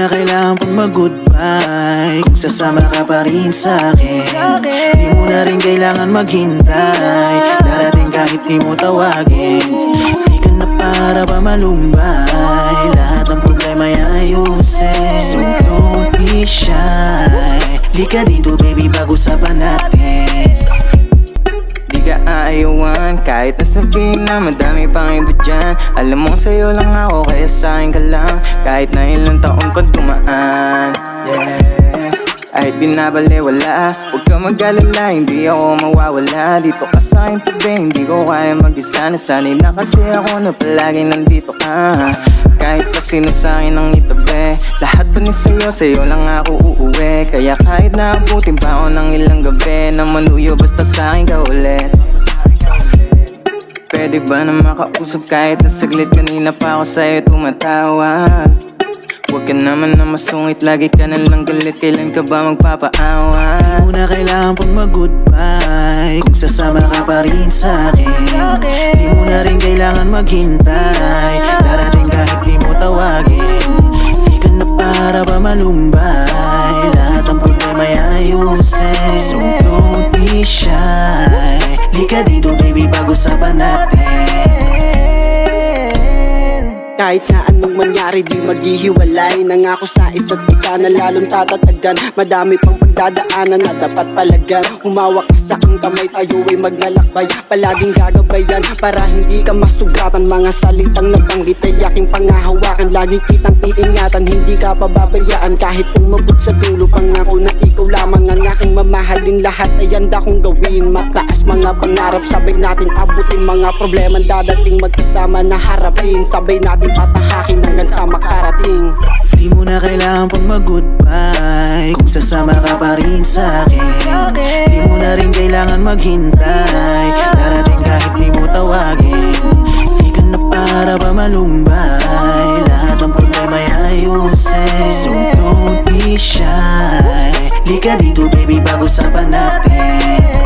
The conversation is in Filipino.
na kailangan pang mag-goodbye kung sasama ka pa rin sa'kin. Di mo na rin kailangan maghintay, darating kahit di mo tawagin. Di ka na para pa malumbay, lahat ng problema ay ayusin. So don't be shy, di ka dito baby, pag-usapan natin. Di ka aayawan kahit nasabihin na madami pang iba dyan. Alam mo sa'yo lang ako kaya sa'kin ka lang, kahit na ilang taon pa dumaan. Kahit binabaliwala, huwag ka mag-alala, hindi ako mawawala. Dito ka sa'kin tabi, hindi ko kaya mag-isa. Nasanay na kasi ako na palagi nandito ka. Kahit pa sino sa'kin ang itabi, lahat pa ni sa'yo lang ako uuwi. Kaya kahit naabutin pa ako ng ilang gabi, na manuyo basta sa'kin ka ulit. Pwede ba na makausap kahit na saglit, kanina pa ako sa'yo tumatawag. Huwag ka naman na masungit, lagi ka na lang galit, kailan ka ba magpapaawa? Di mo na kailangan pang mag-goodbye kung sasama ka pa rin sa'kin. Di mo na rin kailangan maghintay, darating kahit di mo tawagin. Di ka na para pa malumbay, lahat ng problema ay ayusin. So don't be shy, di ka dito baby, pag-usapan natin. Kahit na anong mangyari di maghihiwalay, nangako sa isa't isa na lalong tatatagan. Madami pang pagdadaanan na dapat palagan. Humawak ka sa aking kamay, tayo ay maglalakbay. Palaging gagabayan para hindi ka masugatan. Mga salitang nabanggit ay aking pangahawakan. Lagi kitang iingatan, hindi ka pababayaan. Kahit umabot sa dulo, pangako na ikaw lamang ang aking mamahalin. Lahat ay handa kong gawin, mataas mga pangarap, sabay natin abutin. Mga problema dadating, magkasama na harapin, sabay natin patahakin hanggang sa makarating. Di mo na kailangan pang mag-goodbye kung sasama ka pa rin sa'kin. Di mo na rin kailangan maghintay, darating kahit di mo tawagin. Di ka na para pa malumbay, lahat ng problema ay ayusin. So don't be shy, di ka dito baby, pag-usapan natin.